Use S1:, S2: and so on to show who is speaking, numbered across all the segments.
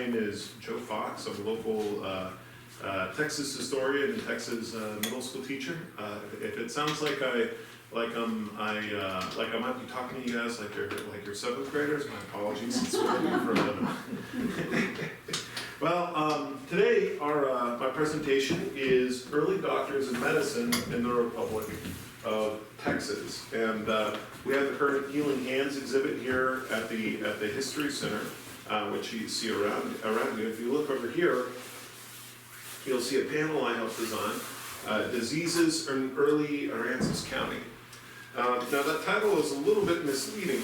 S1: name is Joe Fox. I'm a local Texas historian and Texas middle school teacher. If it sounds like I might be talking to you guys like you're seventh graders, my apologies. It's well, today my presentation is early doctors in medicine in the Republic of Texas, and we have the current Healing Hands exhibit here at the History Center, which you see around you. If you look over here, you'll see a panel I helped design, Diseases in Early Aransas County. Now that title is a little bit misleading,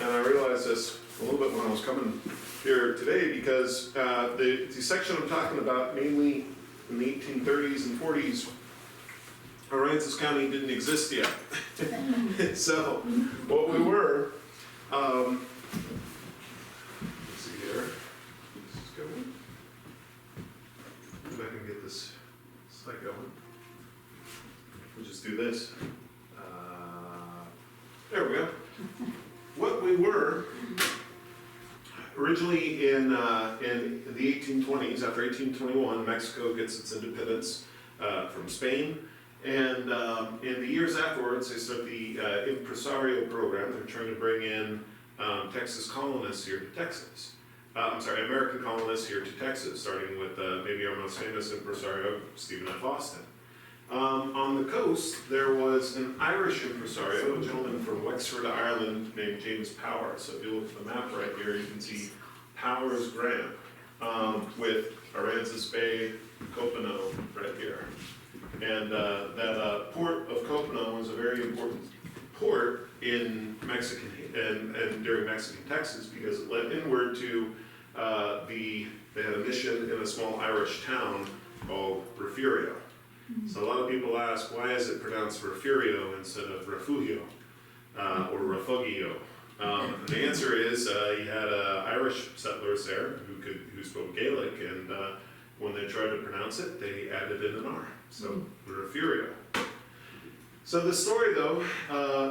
S1: and I realized this a little bit when I was coming here today, because the section I'm talking about, mainly in the 1830s and 40s, Aransas County didn't exist yet. So what we were, let's see here, this is going. If I can get this slide going. We'll just do this. There we go. What we were originally in the 1820s, after 1821, Mexico gets its independence from Spain. And in the years afterwards, they start the impresario program. They're trying to bring in Texas colonists here to Texas. American colonists here to Texas, starting with maybe our most famous impresario, Stephen F. Austin. On the coast, there was an Irish impresario, a gentleman from Wexford, Ireland, named James Power. So if you look at the map right here, you can see Powers Grant with Aransas Bay, Copano right here. And that port of Copano was a very important port in Mexican and during Mexican Texas, because it led inward to they had a mission in a small Irish town called Refugio. So a lot of people ask, why is it pronounced Refugio instead of Refugio or Refugio? And the answer is you had Irish settlers there who spoke Gaelic, and when they tried to pronounce it, they added in an R. So Refugio. So the story, though,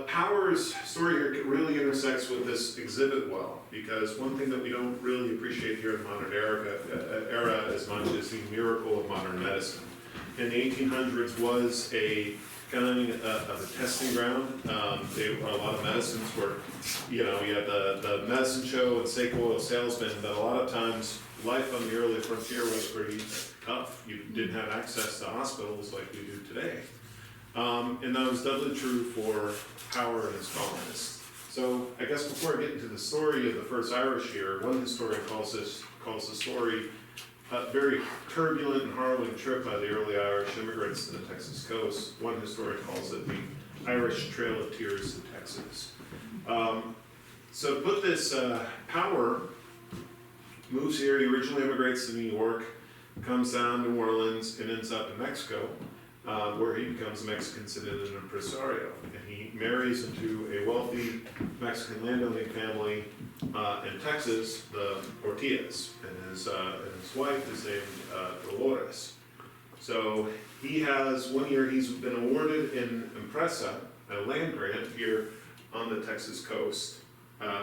S1: Power's story here really intersects with this exhibit well, because one thing that we don't really appreciate here in the modern era as much is the miracle of modern medicine. In the 1800s was a kind of a testing ground. A lot of medicines were, you had the medicine show and snake oil salesman, but a lot of times life on the early frontier was pretty tough. You didn't have access to hospitals like we do today. And that was doubly true for Power and his colonists. So I guess before I get into the story of the first Irish here, one historian calls the story a very turbulent and harrowing trip by the early Irish immigrants to the Texas coast. One historian calls it the Irish Trail of Tears to Texas. So to put this, Power moves here. He originally immigrates to New York, comes down to New Orleans, and ends up in Mexico, where he becomes a Mexican citizen and impresario. And he marries into a wealthy Mexican landowning family in Texas, the Ortiz, and his wife is named Dolores. So he has, one year he's been awarded in Impresa, a land grant here on the Texas coast,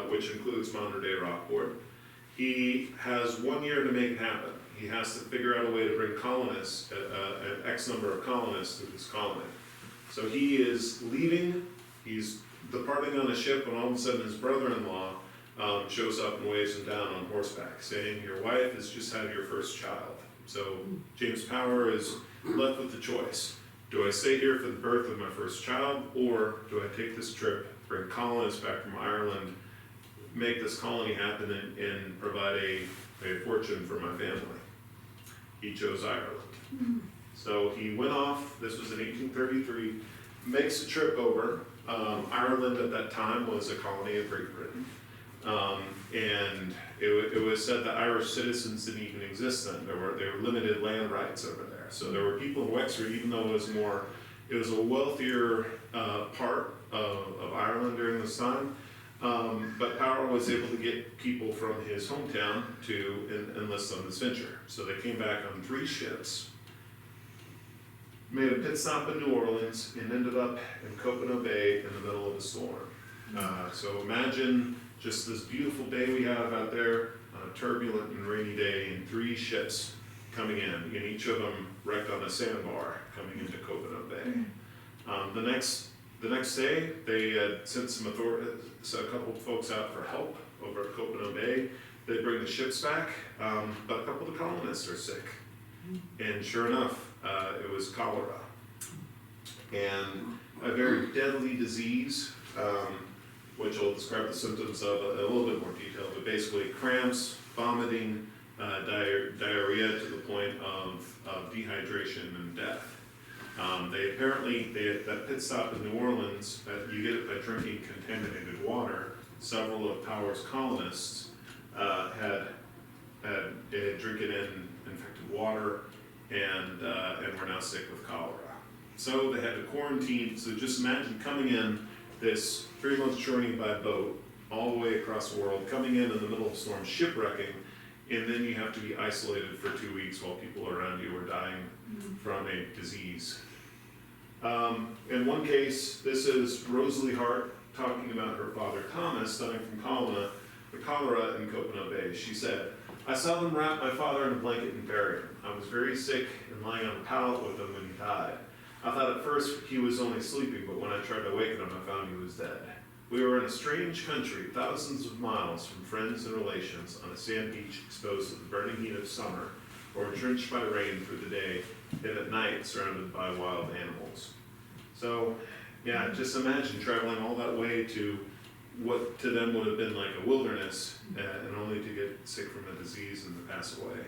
S1: which includes modern day Rockport. He has 1 year to make it happen. He has to figure out a way to bring colonists, an X number of colonists to this colony. So he is leaving, he's departing on a ship, when all of a sudden his brother-in-law shows up and waves him down on horseback, saying, your wife has just had your first child. So James Power is left with the choice. Do I stay here for the birth of my first child, or do I take this trip, bring colonists back from Ireland, make this colony happen, and provide a fortune for my family? He chose Ireland. So he went off, this was in 1833, makes a trip over. Ireland at that time was a colony of Great Britain. And it was said that Irish citizens didn't even exist then. There were limited land rights over there. So there were people in Wexford, even though it was a wealthier part of Ireland during this time. But Power was able to get people from his hometown to enlist on this venture. So they came back on 3 ships, made a pit stop in New Orleans, and ended up in Copano Bay in the middle of a storm. So imagine just this beautiful day we have out there on a turbulent and rainy day, and 3 ships coming in, and each of them wrecked on a sandbar coming into Copano Bay. The next day, they had sent a couple of folks out for help over at Copano Bay. They bring the ships back, but a couple of the colonists are sick. And sure enough, it was cholera. And a very deadly disease, which I'll describe the symptoms of a little bit more detail, but basically cramps, vomiting, diarrhea to the point of dehydration and death. That pit stop in New Orleans, you get it by drinking contaminated water. Several of Power's colonists had drinking in infected water and were now sick with cholera. So they had to quarantine. So just imagine coming in this 3 month journey by boat all the way across the world, coming in the middle of a storm, shipwrecking, and then you have to be isolated for 2 weeks while people around you are dying from a disease. In one case, this is Rosalie Hart talking about her father Thomas dying from cholera in Copano Bay. She said, "I saw them wrap my father in a blanket and bury him. I was very sick and lying on a pallet with him when he died. I thought at first he was only sleeping, but when I tried to waken him, I found he was dead. We were in a strange country, thousands of miles from friends and relations, on a sand beach exposed to the burning heat of summer, or drenched by rain through the day, and at night surrounded by wild animals." So, yeah, just imagine traveling all that way to what to them would have been like a wilderness, and only to get sick from a disease and to pass away.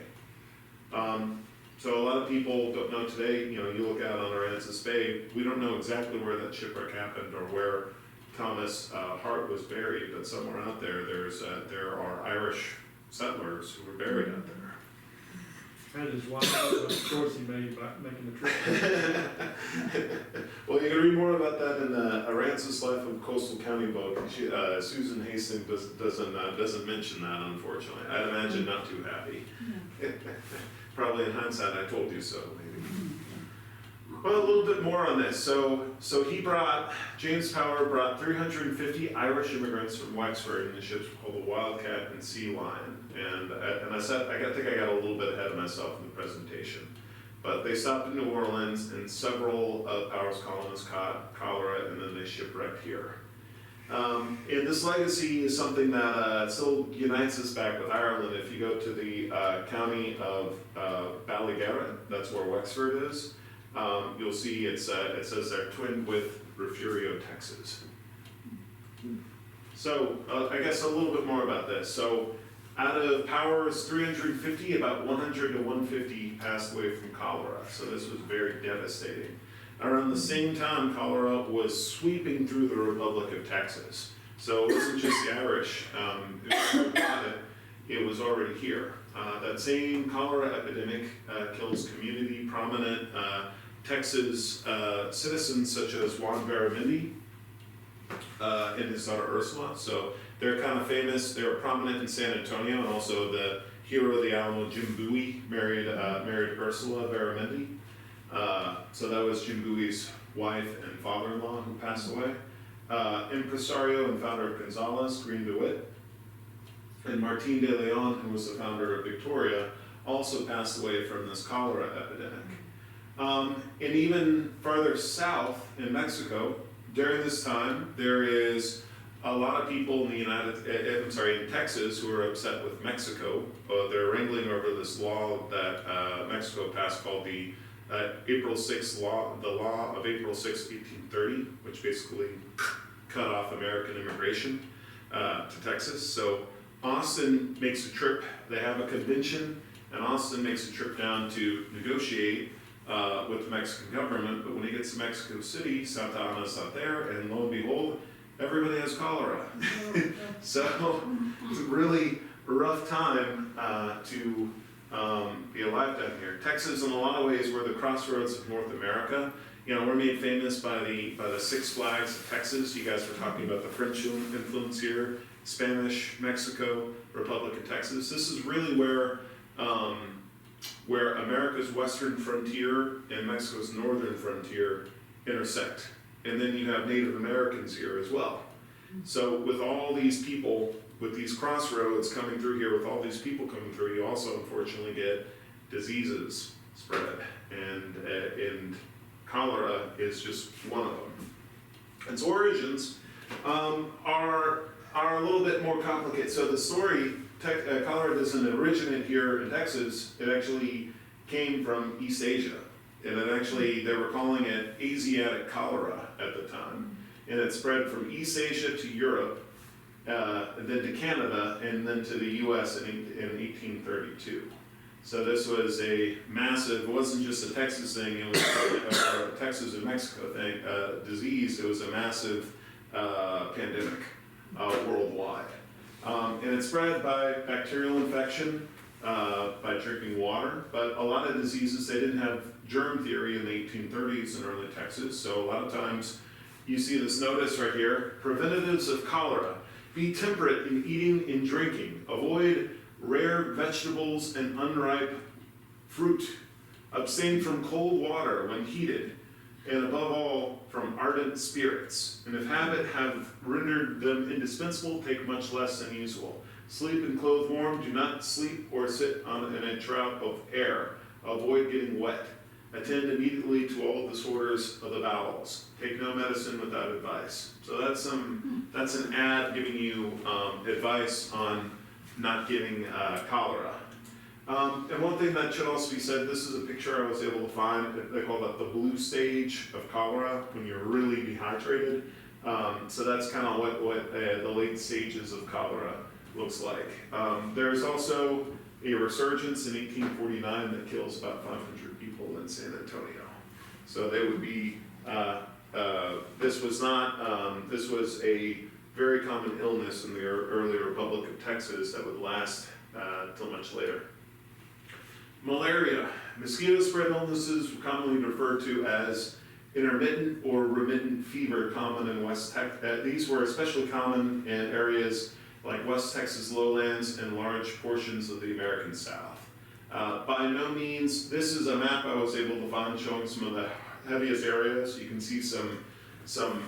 S1: So a lot of people don't know today, you look out on Aransas Bay, we don't know exactly where that shipwreck happened or where Thomas Hart was buried, but somewhere out there, there are Irish settlers who were buried out there.
S2: And his wife, the choice he made by making the trip.
S1: Well, you can read more about that in Aransas Life of Coastal County book. Susan Hastings doesn't mention that, unfortunately. I'd imagine not too happy. Probably in hindsight, I told you so, maybe. Well, a little bit more on this. So James Power brought 350 Irish immigrants from Wexford in the ships called the Wildcat and Sea Lion. And I think I got a little bit ahead of myself in the presentation. But they stopped in New Orleans, and several of Power's colonists caught cholera, and then they shipwrecked here. And this legacy is something that still unites us back with Ireland. If you go to the county of Ballygarrett, that's where Wexford is, you'll see it says they're twinned with Refugio, Texas. So I guess a little bit more about this. So out of Power's 350, about 100 to 150 passed away from cholera. So this was very devastating. Around the same time, cholera was sweeping through the Republic of Texas. So it wasn't just the Irish who got it, it was already here. That same cholera epidemic kills community prominent Texas citizens such as Juan Baramendi and his daughter Ursula. So they're kind of famous, they were prominent in San Antonio, and also the hero of the Alamo, Jim Bowie, married Ursula Baramendi. So that was Jim Bowie's wife and father-in-law who passed away. Impresario and founder of Gonzales, Green DeWitt, and Martin de Leon, who was the founder of Victoria, also passed away from this cholera epidemic. And even farther south in Mexico, during this time, there is a lot of people in in Texas who are upset with Mexico. They're wrangling over this law that Mexico passed called the April 6th law, the law of April 6, 1830, which basically cut off American immigration to Texas. So Austin makes a trip, they have a convention, and Austin makes a trip down to negotiate with the Mexican government, but when he gets to Mexico City, Santa Ana's not there, and lo and behold, everybody has cholera. So it's a really rough time to be alive down here. Texas, in a lot of ways, we're the crossroads of North America. We're made famous by the Six Flags of Texas. You guys were talking about the French influence here, Spanish, Mexico, Republic of Texas. This is really where America's western frontier and Mexico's northern frontier intersect. And then you have Native Americans here as well. So with all these people with these crossroads coming through here, with all these people coming through, you also unfortunately get diseases spread, and cholera is just one of them. Its origins are a little bit more complicated. So the story, cholera doesn't originate here in Texas. It actually came from East Asia, and they were calling it Asiatic cholera at the time, and it spread from East Asia to Europe, then to Canada, and then to the U.S. in 1832. So this was a massive, it wasn't just a Texas thing, it was a Texas and Mexico thing, disease. It was a massive pandemic worldwide. And it spread by bacterial infection, by drinking water, but a lot of diseases, they didn't have germ theory in the 1830s in early Texas, so a lot of times you see this notice right here, preventatives of cholera: be temperate in eating and drinking, avoid rare vegetables and unripe fruit, abstain from cold water when heated, and above all, from ardent spirits. And if habit have rendered them indispensable, take much less than usual. Sleep and clothe warm, do not sleep or sit in a draught of air. Avoid getting wet. Attend immediately to all disorders of the bowels. Take no medicine without advice. So that's an ad giving you advice on not getting cholera. And one thing that should also be said, this is a picture I was able to find. They call that the blue stage of cholera, when you're really dehydrated. So that's kind of what the late stages of cholera looks like. There's also a resurgence in 1849 that kills about 500 people in San Antonio. So they would be, this was a very common illness in the early Republic of Texas that would last till much later. Malaria. Mosquito-spread illnesses were commonly referred to as intermittent or remittent fever, common in West Texas. These were especially common in areas like West Texas lowlands and large portions of the American South. By no means, this is a map I was able to find showing some of the heaviest areas. You can see some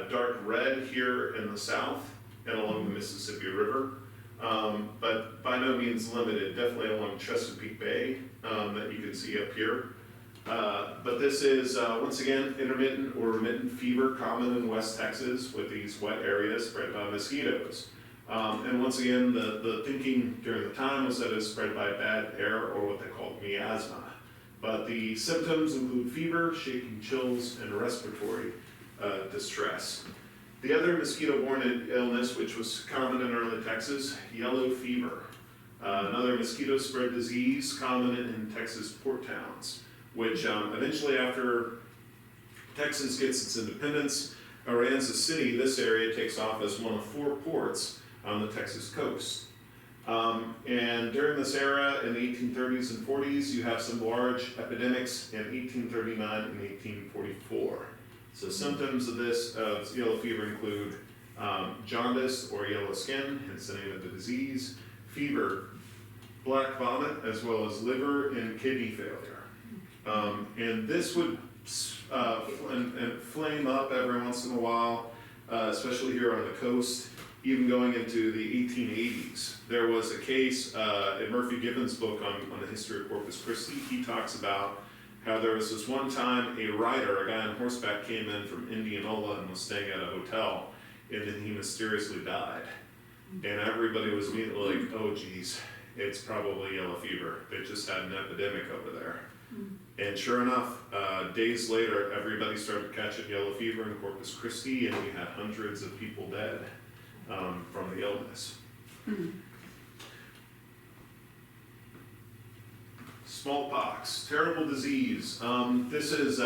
S1: dark red here in the south and along the Mississippi River, but by no means limited, definitely along Chesapeake Bay that you can see up here. But this is, once again, intermittent or remittent fever, common in West Texas with these wet areas spread by mosquitoes. And once again, the thinking during the time was that it's spread by bad air, or what they called miasma. But the symptoms include fever, shaking, chills, and respiratory distress. The other mosquito-borne illness, which was common in early Texas, yellow fever. Another mosquito-spread disease common in Texas port towns, which eventually, after Texas gets its independence, Aransas City, this area, takes off as one of 4 ports on the Texas coast. And during this era, in the 1830s and 40s, you have some large epidemics in 1839 and 1844. So symptoms of this yellow fever include jaundice or yellow skin, hence the name of the disease, fever, black vomit, as well as liver and kidney failure. And this would flame up every once in a while, especially here on the coast, even going into the 1880s. There was a case in Murphy Gibbons' book on the history of Corpus Christi. He talks about how there was this one time a rider, a guy on horseback, came in from Indianola and was staying at a hotel, and then he mysteriously died. And everybody was immediately like, oh geez, it's probably yellow fever. They just had an epidemic over there. And sure enough, days later, everybody started catching yellow fever in Corpus Christi, and we had hundreds of people dead from the illness. Smallpox, terrible disease. This is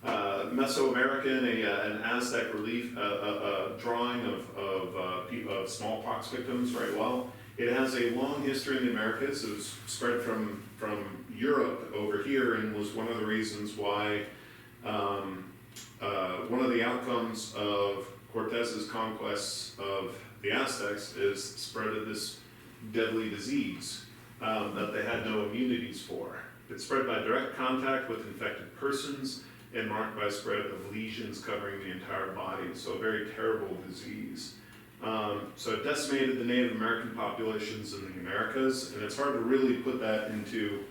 S1: Mesoamerican, an Aztec relief, a drawing of smallpox victims very well. It has a long history in the Americas. It was spread from Europe over here, and was one of the reasons why one of the outcomes of Cortez's conquests of the Aztecs is spread of this deadly disease that they had no immunities for. It's spread by direct contact with infected persons and marked by spread of lesions covering the entire body. So a very terrible disease. So it decimated the Native American populations in the Americas, and it's hard to really put that into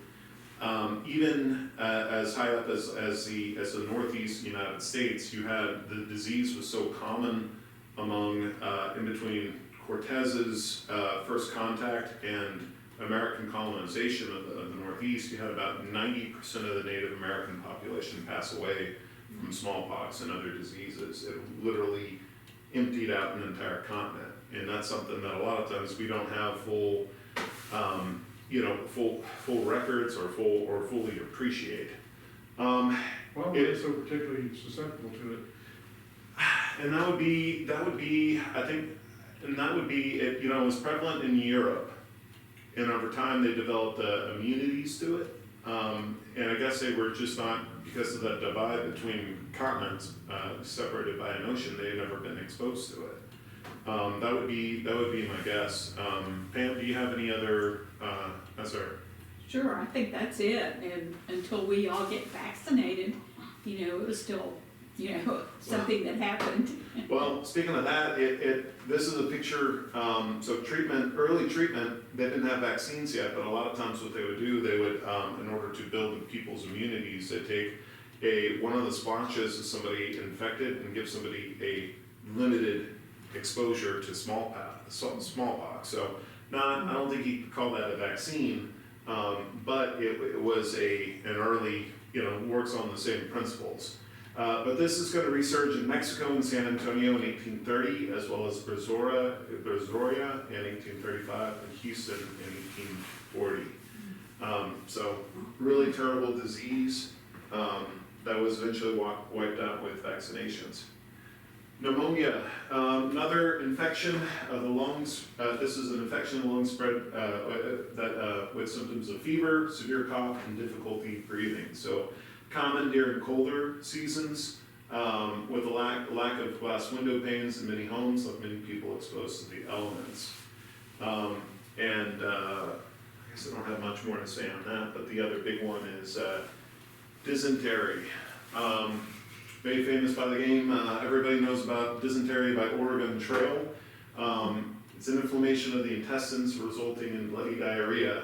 S1: even as high up as the Northeast United States. You had the disease was so common among in between Cortez's first contact and American colonization of the Northeast. You had about 90% of the Native American population pass away from smallpox and other diseases. It literally emptied out an entire continent, and that's something that a lot of times we don't have full full records or fully appreciate.
S2: Why were they so particularly susceptible to it?
S1: And that would be, I think, it, it was prevalent in Europe, and over time they developed immunities to it. And I guess they were just not, because of that divide between continents, separated by an ocean, they had never been exposed to it. That would be my guess. Pam, do you have any other, sorry?
S3: Sure, I think that's it, and until we all get vaccinated, it was still, something that happened.
S1: Well, speaking of that, this is a picture, so early treatment, they didn't have vaccines yet, but a lot of times what they would do, they would, in order to build people's immunities, they take one of the splotches of somebody infected and give somebody a limited exposure to smallpox. So I don't think you could call that a vaccine, but it was an early, works on the same principles. But this is going to resurge in Mexico and San Antonio in 1830, as well as Brazoria in 1835, and Houston in 1840. So really terrible disease that was eventually wiped out with vaccinations. Pneumonia, another infection of the lungs. This is an infection of the lungs spread with symptoms of fever, severe cough, and difficulty breathing. So common during colder seasons, with a lack of glass window panes in many homes, like many people exposed to the elements. I guess I don't have much more to say on that, but the other big one is dysentery. Very famous by the game. Everybody knows about dysentery by Oregon Trail. It's an inflammation of the intestines resulting in bloody diarrhea.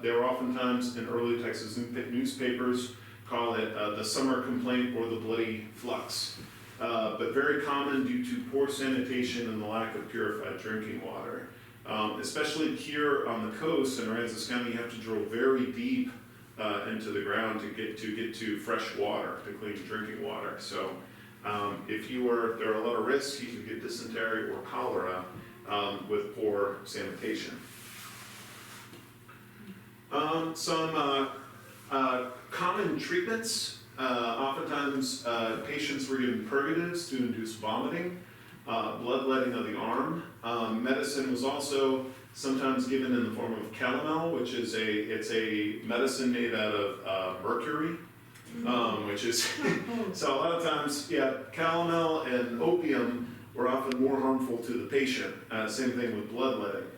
S1: They were oftentimes in early Texas newspapers call it the summer complaint or the bloody flux. But very common due to poor sanitation and the lack of purified drinking water. Especially here on the coast in Aransas County, you have to drill very deep into the ground to get to fresh water, to clean drinking water. So there are a lot of risks. You could get dysentery or cholera with poor sanitation. Some common treatments. Oftentimes patients were given purgatives to induce vomiting, bloodletting of the arm. Medicine was also sometimes given in the form of calomel, which is a medicine made out of mercury, which is, so a lot of times, calomel and opium were often more harmful to the patient. Same thing with bloodletting.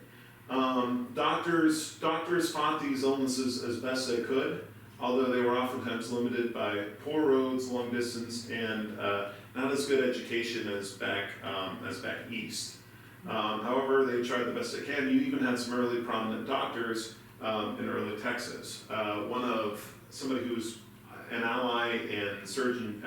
S1: Doctors fought these illnesses as best they could, although they were oftentimes limited by poor roads, long distance, and not as good education as back east. However, they tried the best they can. You even had some early prominent doctors in early Texas. Somebody who's an ally and surgeon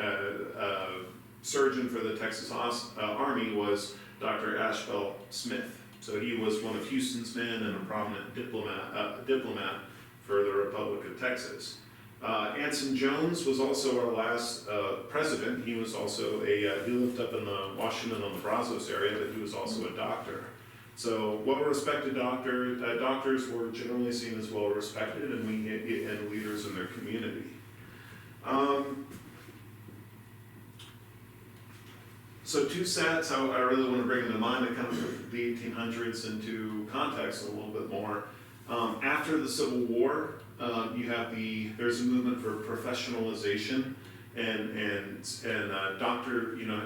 S1: for the Texas Army was Dr. Ashbel Smith. So he was one of Houston's men and a prominent diplomat for the Republic of Texas. Anson Jones was also our last president. He was also he lived up in the Washington on the Brazos area, but he was also a doctor. So well-respected doctors were generally seen as well-respected and leaders in their community. So two sets I really want to bring into mind to kind of put the 1800s into context a little bit more. After the Civil War, there's a movement for professionalization and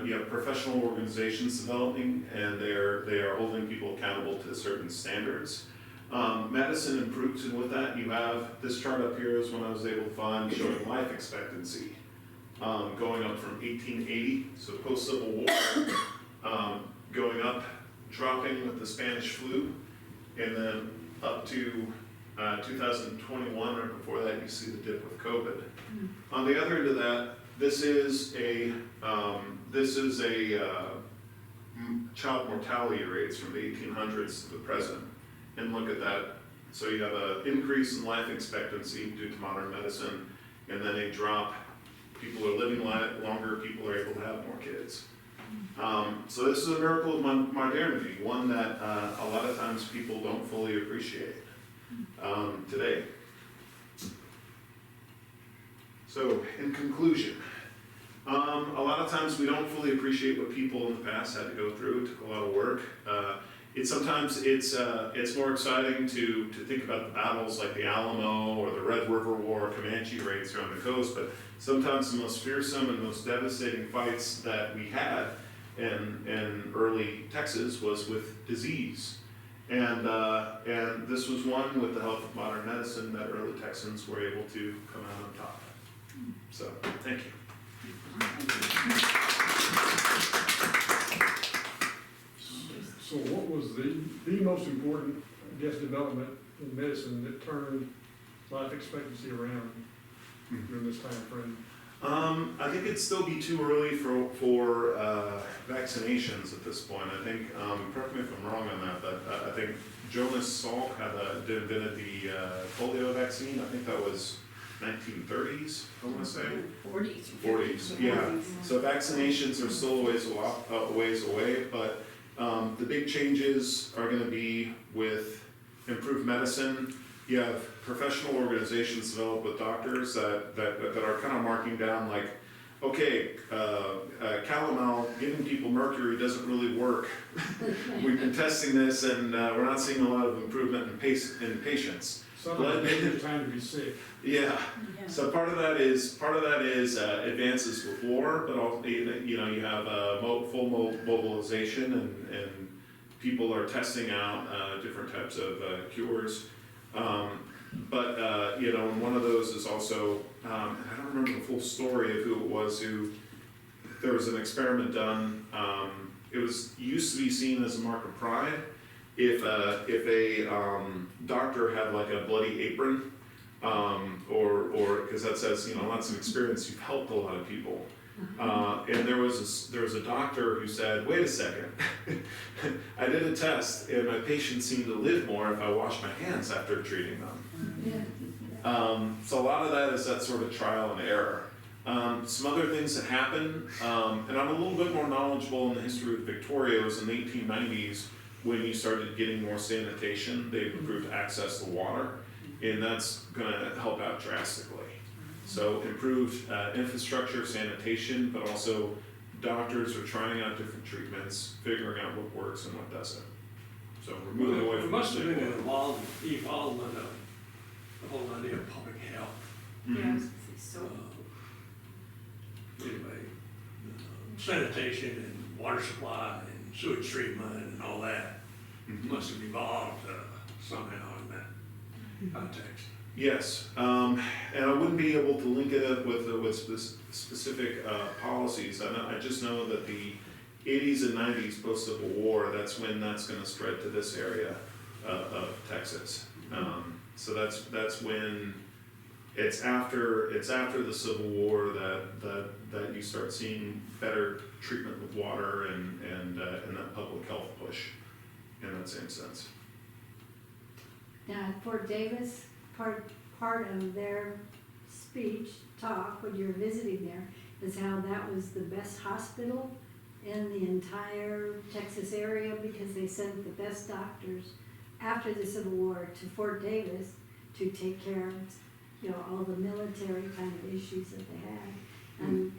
S1: you have professional organizations developing, and they are holding people accountable to certain standards. Medicine improves, and with that you have this chart up here is one I was able to find showing life expectancy going up from 1880, so post-Civil War, going up dropping with the Spanish flu, and then up to 2021, right before that, you see the dip with COVID. On the other end of that, this is a child mortality rates from the 1800s to the present, and look at that. So you have an increase in life expectancy due to modern medicine, and then a drop. People are living longer, people are able to have more kids. So this is a miracle of modernity, one that a lot of times people don't fully appreciate today. So in conclusion, a lot of times we don't fully appreciate what people in the past had to go through. It took a lot of work. Sometimes it's more exciting to think about the battles like the Alamo or the Red River War, Comanche raids around the coast, but sometimes the most fearsome and most devastating fights that we had in early Texas was with disease. And this was one with the help of modern medicine that early Texans were able to come out on top. So, thank you.
S2: So what was the most important, I guess, development in medicine that turned life expectancy around during this time frame?
S1: I think it'd still be too early for vaccinations at this point. I think, correct me if I'm wrong on that, but I think Jonas Salk invented the polio vaccine. I think that was 1930s, I want to say.
S3: 40s.
S1: 40s, yeah. So vaccinations are still a ways away, but the big changes are going to be with improved medicine. You have professional organizations developed with doctors that are kind of marking down like, okay, calomel, giving people mercury doesn't really work. We've been testing this and we're not seeing a lot of improvement in patients.
S2: Sometimes it's time to be sick.
S1: Yeah. So part of that is advances with war, but also you have full mobilization and people are testing out different types of cures. And one of those is also I don't remember the full story of who it was. There was an experiment done. It used to be seen as a mark of pride if a doctor had like a bloody apron. Or because that says lots of experience, you've helped a lot of people. And there was a doctor who said, wait a second, I did a test and my patients seem to live more if I wash my hands after treating them. So a lot of that is that sort of trial and error. Some other things that happen, and I'm a little bit more knowledgeable in the history of Victoria. It was in the 1890s when you started getting more sanitation. They improved access to water. And that's going to help out drastically. So improved infrastructure, sanitation, but also doctors are trying out different treatments, figuring out what works and what doesn't. So we're moving away
S4: It
S1: from
S4: must have been
S1: the
S4: an evolvement of the whole idea of public health.
S3: Yes, so,
S4: Anyway, sanitation and water supply and sewage treatment and all that must have evolved somehow in that context.
S1: Yes, and I wouldn't be able to link it up with specific policies. I just know that the 80s and 90s post-Civil War, that's when that's going to spread to this area of Texas. So that's when it's after the Civil War that you start seeing better treatment with water and that public health push in that same sense.
S5: Now, at Fort Davis, part of their talk when you were visiting there is how that was the best hospital in the entire Texas area because they sent the best doctors after the Civil War to Fort Davis to take care of, all the military kind of issues that they had. And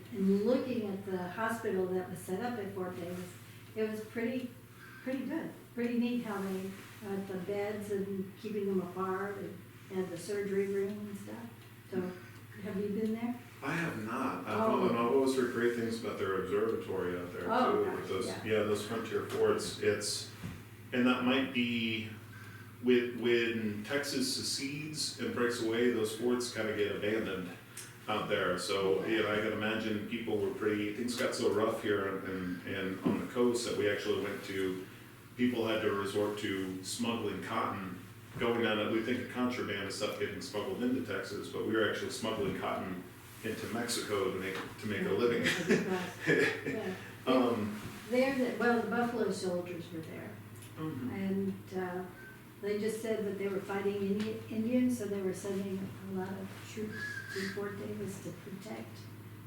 S5: looking at the hospital that was set up at Fort Davis, it was pretty good, pretty neat how they had the beds and keeping them apart and the surgery room and stuff. So, have you been there?
S1: I have not.
S5: Oh.
S1: I've always heard great things about their observatory out there
S5: Oh,
S1: too.
S5: gosh,
S1: With those,
S5: yeah.
S1: those frontier forts. And that might be when Texas secedes and breaks away, those forts kind of get abandoned out there. So I can imagine people were things got so rough here and on the coast that we actually went to people had to resort to smuggling cotton, going down it. We think of contraband as stuff getting smuggled into Texas, but we were actually smuggling cotton into Mexico to make a living.
S5: Yeah. Well, the Buffalo Soldiers were there, and they just said that they were fighting Indians, so they were sending a lot of troops to Fort Davis to protect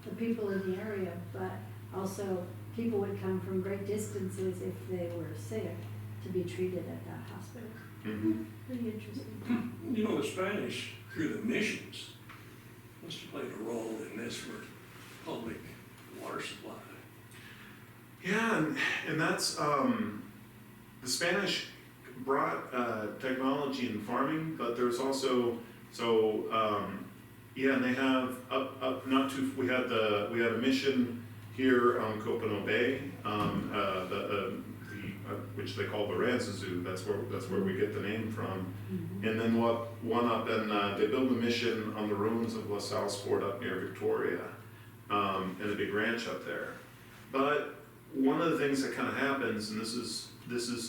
S5: the people in the area, but also people would come from great distances if they were sick to be treated at that hospital. Pretty interesting.
S4: You know, the Spanish, through the missions, must have played a role in this for public water supply.
S1: Yeah, and that's, the Spanish brought technology in farming, but there's also, yeah, and they have we had a mission here on Copano Bay, which they call the Aranzazu. That's where we get the name from. And then one up in they built a mission on the ruins of La Salle Sport up near Victoria, and a big ranch up there. But one of the things that kind of happens, and this is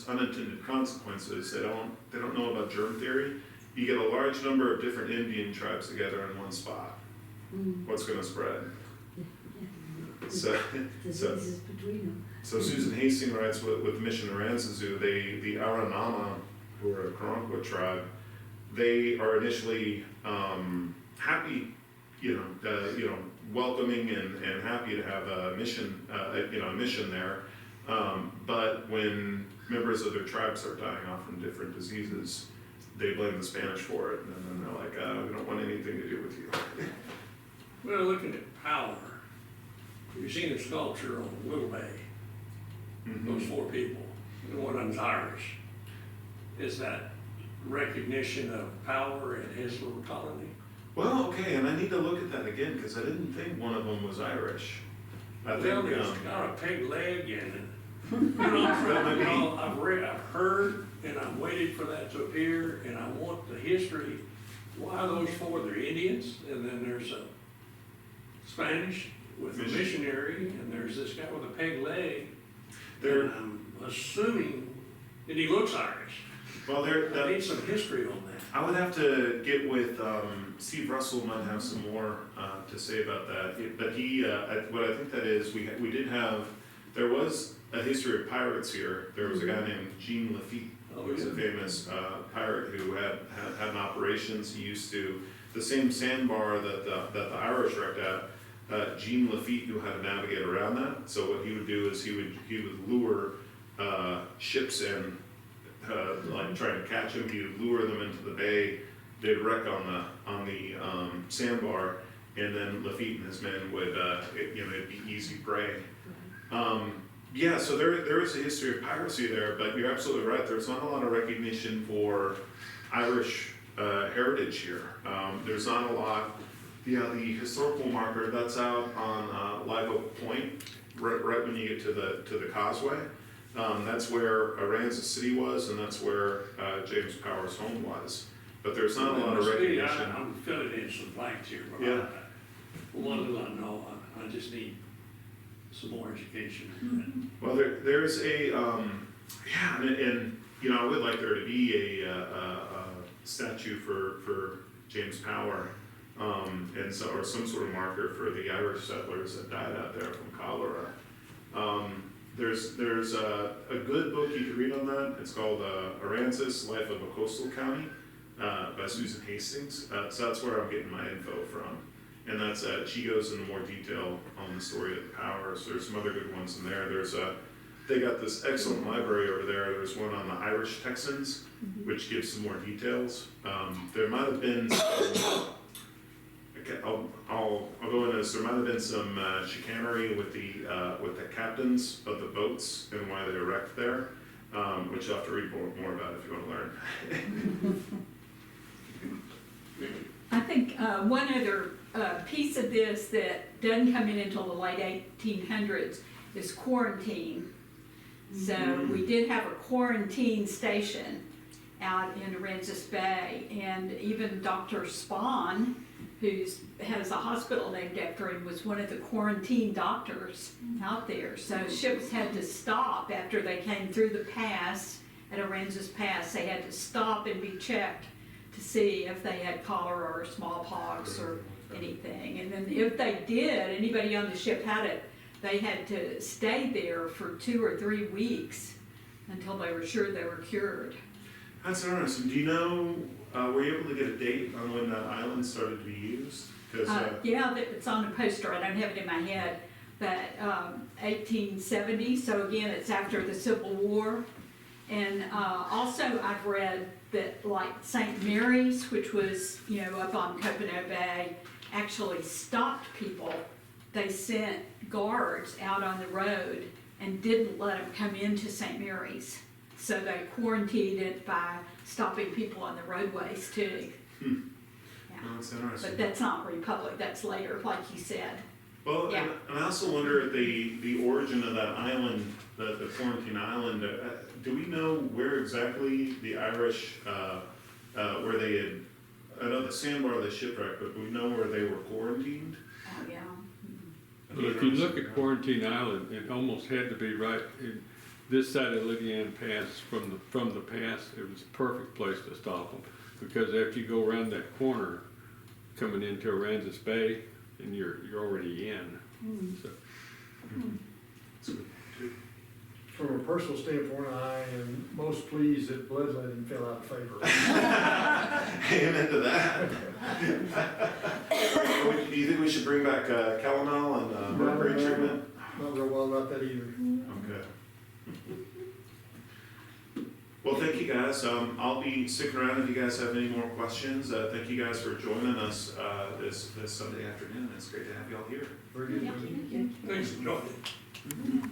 S1: unintended consequences, they don't know about germ theory. You get a large number of different Indian tribes together in one spot. What's going to spread?
S5: Diseases between them.
S1: So Susan Hastings writes with Mission Aranzazu, the Aranama, who are a Karankawa tribe, they are initially happy, welcoming and happy to have a mission, mission there. But when members of their tribe start dying off from different diseases, they blame the Spanish for it, and then they're like, we don't want anything to do with you.
S4: Well, looking at power, you've seen the sculpture on Little Bay, those four people, and one of them's Irish. Is that recognition of power in his little colony?
S1: Well, okay, and I need to look at that again, because I didn't think one of them was Irish.
S4: Well, he's got a peg leg and, I've heard, and I'm waiting for that to appear, and I want the history, why those four, they're Indians, and then there's a Spanish with a missionary, and there's this guy with a peg leg. And I'm assuming, and he looks Irish.
S1: Well,
S4: I need some history on that.
S1: I would have to get with Steve Russell. Might have some more to say about that. But what I think that is, there was a history of pirates here. There was a guy named Jean Lafitte, who was a famous pirate who had operations. He used to, the same sandbar that the Irish wrecked at, Jean Lafitte knew how to navigate around that. So what he would do is he would lure ships in, like trying to catch them. He would lure them into the bay. They'd wreck on the sandbar, and then Lafitte and his men would, it'd be easy prey. Yeah, so there is a history of piracy there, but you're absolutely right. There's not a lot of recognition for Irish heritage here. There's not a lot. Yeah, the historical marker that's out on Live Oak Point, right when you get to the causeway. That's where Aransas City was, and that's where James Power's home was. But there's not a lot of recognition.
S4: I'm filling in some blanks here, but
S1: Yeah.
S4: one little I know, I just need some more education.
S1: Well, there's a and I would like there to be a statue for James Power, and or some sort of marker for the Irish settlers that died out there from cholera. There's a good book you can read on that. It's called Aransas: Life of a Coastal County by Susan Hastings. So that's where I'm getting my info from. And that's she goes into more detail on the story of the Powers. There's some other good ones in there. They got this excellent library over there. There's one on the Irish Texans, which gives some more details. There might have been some, okay, I'll go into this. There might have been some chicanery with the captains of the boats and why they wrecked there, which you'll have to read more about if you want to learn.
S3: I think one other piece of this that doesn't come in until the late 1800s is quarantine. So we did have a quarantine station out in Aransas Bay, and even Dr. Spahn has a hospital named after him, was one of the quarantine doctors out there. So ships had to stop after they came through the pass, at Aransas Pass. They had to stop and be checked to see if they had cholera or smallpox or anything. And then if they did, anybody on the ship had it, they had to stay there for 2 or 3 weeks until they were sure they were cured.
S1: That's interesting. Do you know, were you able to get a date on when that island started to be used? 'Cause,
S3: Yeah, it's on the poster, I don't have it in my head, but 1870, so again, it's after the Civil War. And also I've read that like St. Mary's, which was, up on Copano Bay, actually stopped people. They sent guards out on the road and didn't let them come into St. Mary's. So they quarantined it by stopping people on the roadways too. Yeah.
S1: Oh, that's interesting.
S3: But that's not Republic, that's later, like you said.
S1: Well,
S3: Yeah.
S1: and I also wonder the origin of that island, the quarantine island. Do we know where exactly the Irish, where they had? I know the sandbar they shipwrecked, but do we know where they were quarantined?
S3: Oh, yeah.
S6: Well, if you look at Quarantine Island, it almost had to be right in this side of Lydian Pass from the pass. It was a perfect place to stop them, because after you go around that corner, coming into Aransas Bay, and you're already in. So,
S1: That's good, too.
S2: From a personal standpoint, I am most pleased that bloodletting fell out of favor.
S1: Amen to that. Do you think we should bring back calomel and mercury treatment?
S2: Not real well about that either.
S1: Okay. Well, thank you guys. I'll be sticking around if you guys have any more questions. Thank you guys for joining us this Sunday afternoon. It's great to have you all here.
S2: Very good.
S5: Thank you.
S4: Thanks for joining.